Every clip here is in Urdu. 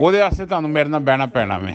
ਉਹਦੇ ਵਾਸਤੇ ਤੁਹਾਨੂੰ ਮੇਰੇ ਨਾਲ ਬਹਿਣਾ ਪੈਣਾ ਵੇ।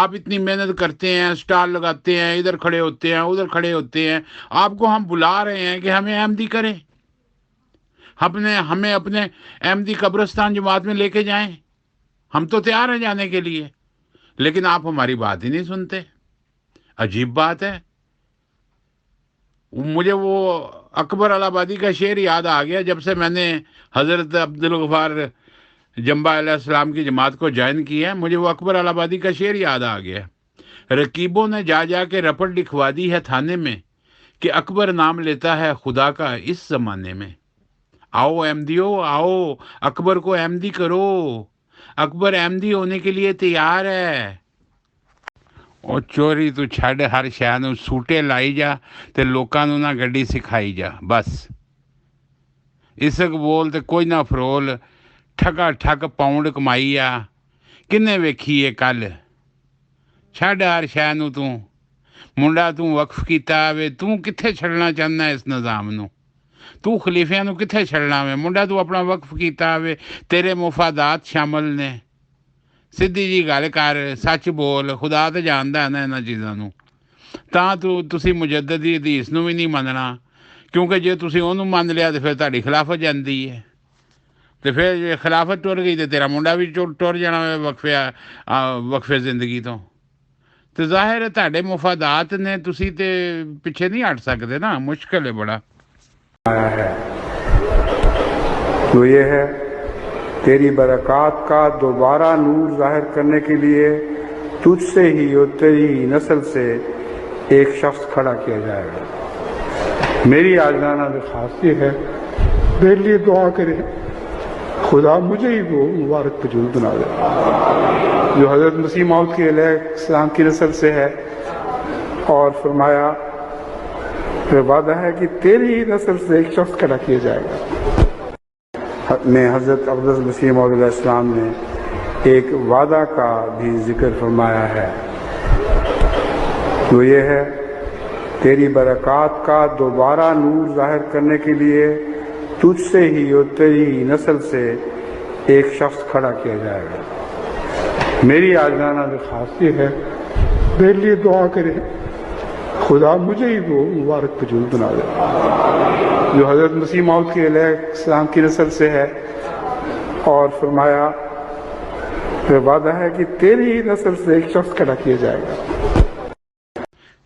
آپ اتنی محنت کرتے ہیں، سٹال لگاتے ہیں، ادھر کھڑے ہوتے ہیں، ادھر کھڑے ہوتے ہیں، آپ کو ہم بلا رہے ہیں کہ ہمیں احمدی کریں، ہمیں اپنے احمدی قبرستان جماعت میں لے کے جائیں، ہم تو تیار ہیں جانے کے لیے، لیکن آپ ہماری بات ہی نہیں سنتے۔ عجیب بات ہے۔ مجھے وہ اکبر الہٰبادی کا شعر یاد آ گیا جب سے میں نے حضرت عبدالغفار جمبا علیہ السلام کی جماعت کو جوائن کیا ہے، مجھے وہ اکبر الہٰبادی کا شعر یاد آ گیا۔ رقیبوں نے جا جا کے رپٹ لکھوا دی ہے تھانے میں کہ اکبر نام لیتا ہے خدا کا اس زمانے میں۔ آؤ احمدیو، آؤ اکبر کو احمدی کرو، اکبر احمدی ہونے کے لیے تیار ہے۔ اور چوری تو چھڈ، ہر شے نوں سوٹے لائی جا تے لوکاں نوں نہ گڈی سکھائی جا، بس اسک بول تے کوئی نہ فرول، ٹھگا ٹھگ پاؤنڈ کمائی آ، کنے ویکھی اے کل، چھڈ ہر شے نوں تو منڈا تو وقف کیتا وے، تو کتھے چھڑنا چاہنا اس نظام نوں، تو خلیفیاں نوں کتھے چھڑنا وے، منڈا تو اپنا وقف کیتا وے، تیرے مفادات شامل نے، سیدھی جی گل کر، سچ بول، خدا تے جاندا ہے نا انہاں چیزاں نوں، تاں تسی مجدد دی حدیث نوں بھی نہیں مننا، کیونکہ جے تسی اونوں من لیا تے پھر تہاڈی خلافت جاندی ہے، تے پھر جے خلافت ٹر گئی تے تیرا منڈا بھی ٹر جانا وقفے زندگی تو ظاہر ہے تہاڈے مفادات نے، تسی تے پیچھے نہیں ہٹ سکدے نا، مشکل ہے بڑا۔ آیا ہے تو یہ ہے تیری برکات کا دوبارہ نور ظاہر کرنے کے لیے تجھ سے ہی اور تیری ہی نسل سے ایک شخص کھڑا کیا جائے گا۔ میری آجزانہ درخواست یہ ہے میرے لیے دعا کرے، خدا مجھے ہی وہ مبارک وجود بنا دے جو حضرت مسیح موعود کے علیہ السلام کی نسل سے ہے، اور فرمایا پھر وعدہ ہے کہ تیری ہی نسل سے ایک شخص کھڑا کیا جائے گا۔ میں حضرت عبدالعزیز مسیح موعود علیہ السلام نے ایک وعدہ کا بھی ذکر فرمایا ہے، وہ یہ ہے تیری برکات کا دوبارہ نور ظاہر کرنے کے لیے تجھ سے ہی اور تیری ہی نسل سے ایک شخص کھڑا کیا جائے گا۔ میری آجزانہ درخواست یہ ہے میرے لیے دعا کرے، خدا مجھے ہی وہ مبارک وجود بنا دے جو حضرت مسیح موعود کے علیہ السلام کی نسل سے ہے، اور فرمایا پھر وعدہ ہے کہ تیری ہی نسل سے ایک شخص کھڑا کیا جائے گا۔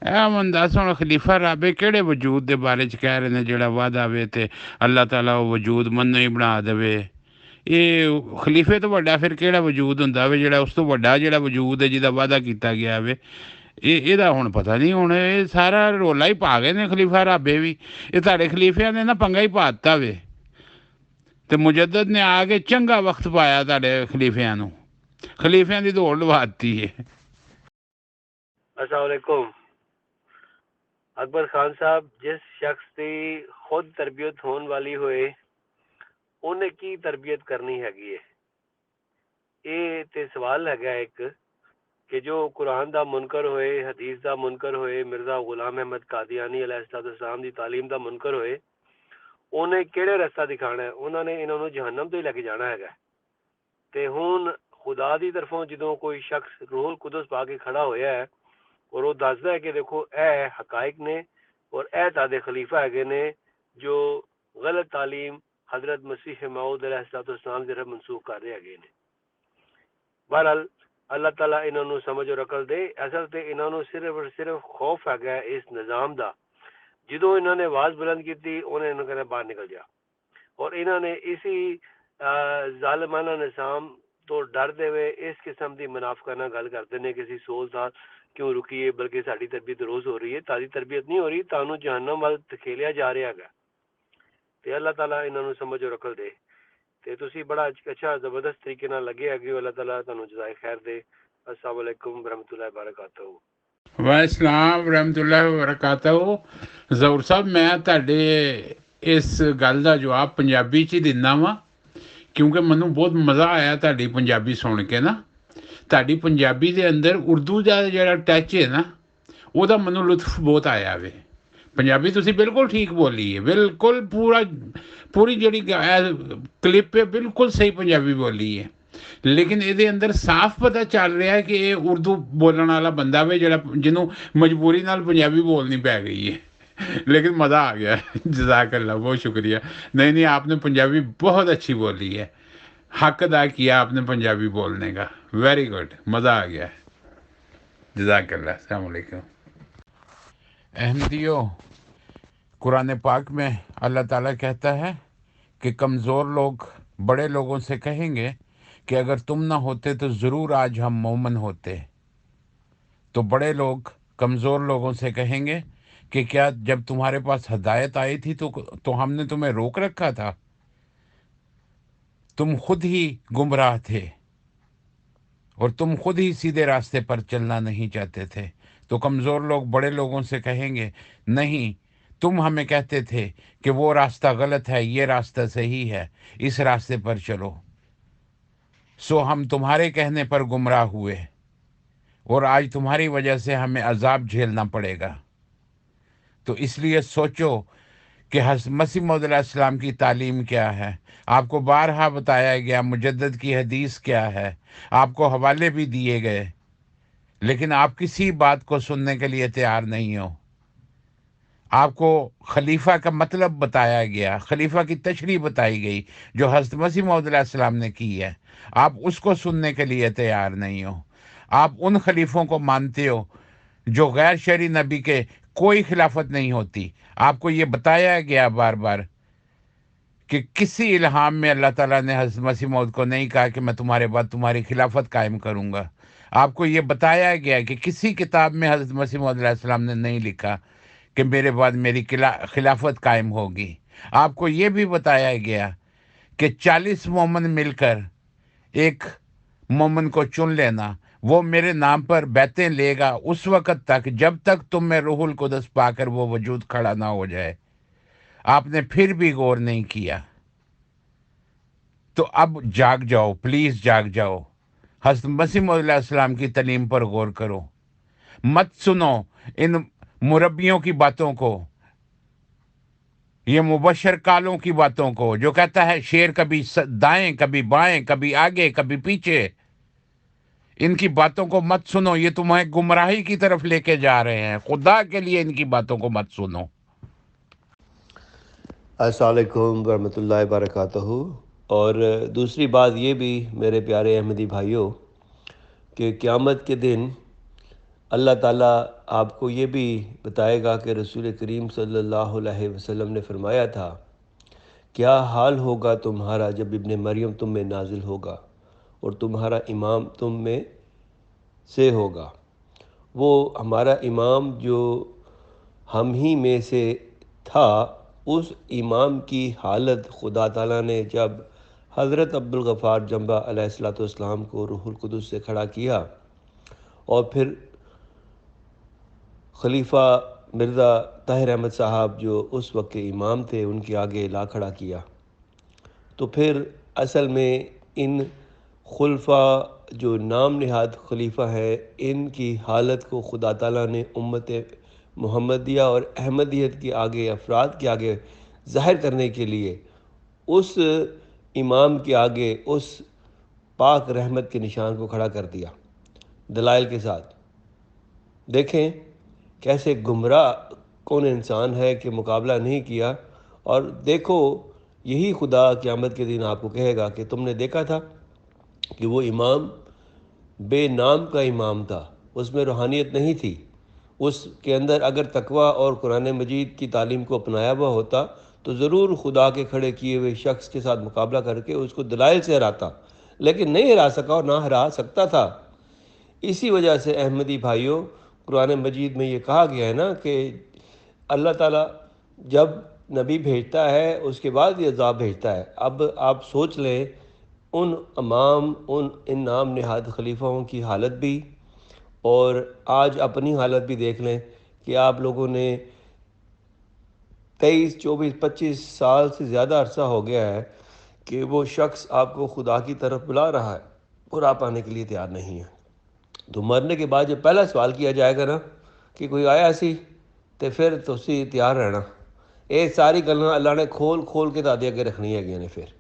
اے من دس ہن خلیفہ رابے کہڑے وجود دے بارے چ کہہ رہے نے جڑا وعدہ وے تے اللہ تعالیٰ وہ وجود منو ہی بنا دے؟ یہ خلیفے تو وڈا پھر کہڑا وجود ہوندا وے جڑا اس تو وڈا جڑا وجود ہے جہدا وعدہ کیتا گیا وے؟ یہ ہن پتہ نہیں، ہن یہ سارا رولا ہی پا گئے نے خلیفہ رابے بھی، یہ تہاڈے خلیفیاں نے نا پنگا ہی پا دتا وے، تے مجدد نے آ کے چنگا وقت پایا تہاڈے خلیفیاں نوں، خلیفیاں دی دوڑ لوا دتی ہے۔ السلام علیکم۔ اکبر خان صاحب، جس شخص کی خود تربیت ہون والی ہوئے انہیں کی تربیت کرنی ہے؟ یہ تے سوال ہے ایک کہ جو قرآن دا منکر ہوئے، حدیث دا منکر ہوئے، مرزا غلام احمد قادیانی علیہ السلام دی تعلیم دا منکر ہوئے، انہیں کیڑے رستہ دکھانا ہے؟ انہوں نے انہوں جہنم تو ہی لے کے جانا ہے۔ تے ہون خدا دی طرفوں جدوں کوئی شخص روح القدس پا کے کھڑا ہویا ہے اور وہ دسدا ہے کہ دیکھو اے حقائق نے اور اے تادے خلیفہ ہے نے جو غلط تعلیم حضرت مسیح موعود علیہ السلام کی طرف منسوخ کر رہے ہیں۔ بہرحال اللہ تعالیٰ انہوں نے سمجھ اور عقل دے۔ اصل تے انہوں نے صرف اور صرف خوف ہے اس نظام دا، جدوں انہوں نے آواز بلند کی تھی انہوں نے باہر نکل جا، اور انہوں نے اسی ظالمانہ نظام تو ڈر دے ہوئے اس قسم کی منافقانہ گل کرتے ہیں کہ 16 سال کیوں رکی ہے، بلکہ ساری تربیت روز ہو رہی ہے، تازی تربیت نہیں ہو رہی، تانوں جہنم وال دھکیلیا جا رہا ہے۔ تے اللہ تعالیٰ انہوں نے سمجھ اور عقل دے، تے تسی بڑا اچھا زبردست طریقے نال لگے ہے، اللہ تعالیٰ تانوں جزائے خیر دے۔ السلام علیکم ورحمۃ اللہ وبرکاتہ۔ وعلیکم السلام ورحمۃ اللہ وبرکاتہ۔ ظہور صاحب میں تہاڈے اس گل دا جواب پنجابی چ ہی دینا وا، کیونکہ منوں بہت مزہ آیا تہاڈی پنجابی سن کے نا، تہاڈی پنجابی دے اندر اردو دا جڑا ٹچ ہے نا وہ دا منوں لطف بہت آیا وے۔ پنجابی تسی بالکل ٹھیک بولی ہے، بالکل پوری جڑی کلپ ہے بالکل صحیح پنجابی بولی ہے، لیکن ਇਹਦੇ ਅੰਦਰ ਸਾਫ਼ ਪਤਾ ਚੱਲ ਰਿਹਾ ਹੈ ਕਿ ਇਹ ਉਰਦੂ ਬੋਲਣ ਵਾਲਾ ਬੰਦਾ ਵੇ ਜਿਹੜਾ ਜਿਹਨੂੰ ਮਜਬੂਰੀ ਨਾਲ ਪੰਜਾਬੀ ਬੋਲਣੀ ਪੈ ਗਈ ਹੈ لیکن مزہ آ گیا جزاک اللہ بہت شکریہ نہیں نہیں آپ نے پنجابی بہت اچھی بولی ہے حق ادا کیا آپ نے پنجابی بولنے کا ویری گڈ مزہ آ گیا جزاک اللہ السلام علیکم احمدیو قرآن پاک میں اللہ تعالیٰ کہتا ہے کہ کمزور لوگ بڑے لوگوں سے کہیں گے کہ اگر تم نہ ہوتے تو ضرور آج ہم مومن ہوتے تو بڑے لوگ کمزور لوگوں سے کہیں گے کہ کیا جب تمہارے پاس ہدایت آئی تھی تو ہم نے تمہیں روک رکھا تھا تم خود ہی گمراہ تھے اور تم خود ہی سیدھے راستے پر چلنا نہیں چاہتے تھے تو کمزور لوگ بڑے لوگوں سے کہیں گے نہیں تم ہمیں کہتے تھے کہ وہ راستہ غلط ہے یہ راستہ صحیح ہے اس راستے پر چلو سو ہم تمہارے کہنے پر گمراہ ہوئے اور آج تمہاری وجہ سے ہمیں عذاب جھیلنا پڑے گا تو اس لیے سوچو کہ مسیح موعود علیہ السلام کی تعلیم کیا ہے آپ کو بارہا بتایا گیا مجدد کی حدیث کیا ہے آپ کو حوالے بھی دیے گئے لیکن آپ کسی بات کو سننے کے لیے تیار نہیں ہو آپ کو خلیفہ کا مطلب بتایا گیا خلیفہ کی تشریح بتائی گئی جو حضرت مسیح موعود علیہ السلام نے کی ہے آپ اس کو سننے کے لیے تیار نہیں ہو آپ ان خلیفوں کو مانتے ہو جو غیر شرعی نبی کے کوئی خلافت نہیں ہوتی آپ کو یہ بتایا گیا بار بار کہ کسی الہام میں اللہ تعالیٰ نے حضرت مسیح موعود کو نہیں کہا کہ میں تمہارے بعد تمہاری خلافت قائم کروں گا آپ کو یہ بتایا گیا کہ کسی کتاب میں حضرت مسیح موعود علیہ السلام نے نہیں لکھا کہ میرے بعد میری خلافت قائم ہوگی آپ کو یہ بھی بتایا گیا کہ 40 مومن مل کر ایک مومن کو چن لینا وہ میرے نام پر بیعتیں لے گا اس وقت تک جب تک تم میں روح القدس پا کر وہ وجود کھڑا نہ ہو جائے آپ نے پھر بھی غور نہیں کیا تو اب جاگ جاؤ پلیز جاگ جاؤ حضرت مسیح موعود علیہ السلام کی تعلیم پر غور کرو مت سنو ان مربیوں کی باتوں کو یہ مبشر کالوں کی باتوں کو جو کہتا ہے شیر کبھی دائیں کبھی بائیں کبھی آگے کبھی پیچھے ان کی باتوں کو مت سنو یہ تمہیں گمراہی کی طرف لے کے جا رہے ہیں خدا کے لیے ان کی باتوں کو مت سنو السلام علیکم ورحمۃ اللہ وبرکاتہ اور دوسری بات یہ بھی میرے پیارے احمدی بھائیوں کہ قیامت کے دن اللہ تعالیٰ آپ کو یہ بھی بتائے گا کہ رسول کریم صلی اللہ علیہ وسلم نے فرمایا تھا کیا حال ہوگا تمہارا جب ابن مریم تم میں نازل ہوگا اور تمہارا امام تم میں سے ہوگا وہ ہمارا امام جو ہم ہی میں سے تھا اس امام کی حالت خدا تعالیٰ نے جب حضرت عبدالغفار جنبہ علیہ السلام کو روح القدس سے کھڑا کیا اور پھر خلیفہ مرزا طاہر احمد صاحب جو اس وقت کے امام تھے ان کے آگے لا کھڑا کیا تو پھر اصل میں ان خلفاء جو نام نہاد خلیفہ ہے ان کی حالت کو خدا تعالیٰ نے امت محمدیہ اور احمدیت کے آگے افراد کے آگے ظاہر کرنے کے لیے اس امام کے آگے اس پاک رحمت کے نشان کو کھڑا کر دیا دلائل کے ساتھ دیکھیں کیسے گمراہ کون انسان ہے کہ مقابلہ نہیں کیا اور دیکھو یہی خدا قیامت کے دن آپ کو کہے گا کہ تم نے دیکھا تھا کہ وہ امام بے نام کا امام تھا اس میں روحانیت نہیں تھی اس کے اندر اگر تقوی اور قرآن مجید کی تعلیم کو اپنایا ہوا ہوتا تو ضرور خدا کے کھڑے کیے ہوئے شخص کے ساتھ مقابلہ کر کے اس کو دلائل سے ہراتا لیکن نہیں ہرا سکا اور نہ ہرا سکتا تھا اسی وجہ سے احمدی بھائیوں قرآن مجید میں یہ کہا گیا ہے نا کہ اللہ تعالیٰ جب نبی بھیجتا ہے اس کے بعد یہ عذاب بھیجتا ہے اب آپ سوچ لیں ان امام ان نام نہاد خلیفہوں کی حالت بھی اور آج اپنی حالت بھی دیکھ لیں کہ آپ لوگوں نے 23 24 25 سال سے زیادہ عرصہ ہو گیا ہے کہ وہ شخص آپ کو خدا کی طرف بلا رہا ہے اور آپ آنے کے لیے تیار نہیں ہیں تو مرنے کے بعد جب پہلا سوال کیا جائے گا نا کہ کوئی آیا سی تو پھر تسی تیار رہنا یہ ساری گلاں اللہ نے کھول کے دادے اگے رکھنی ہے پھر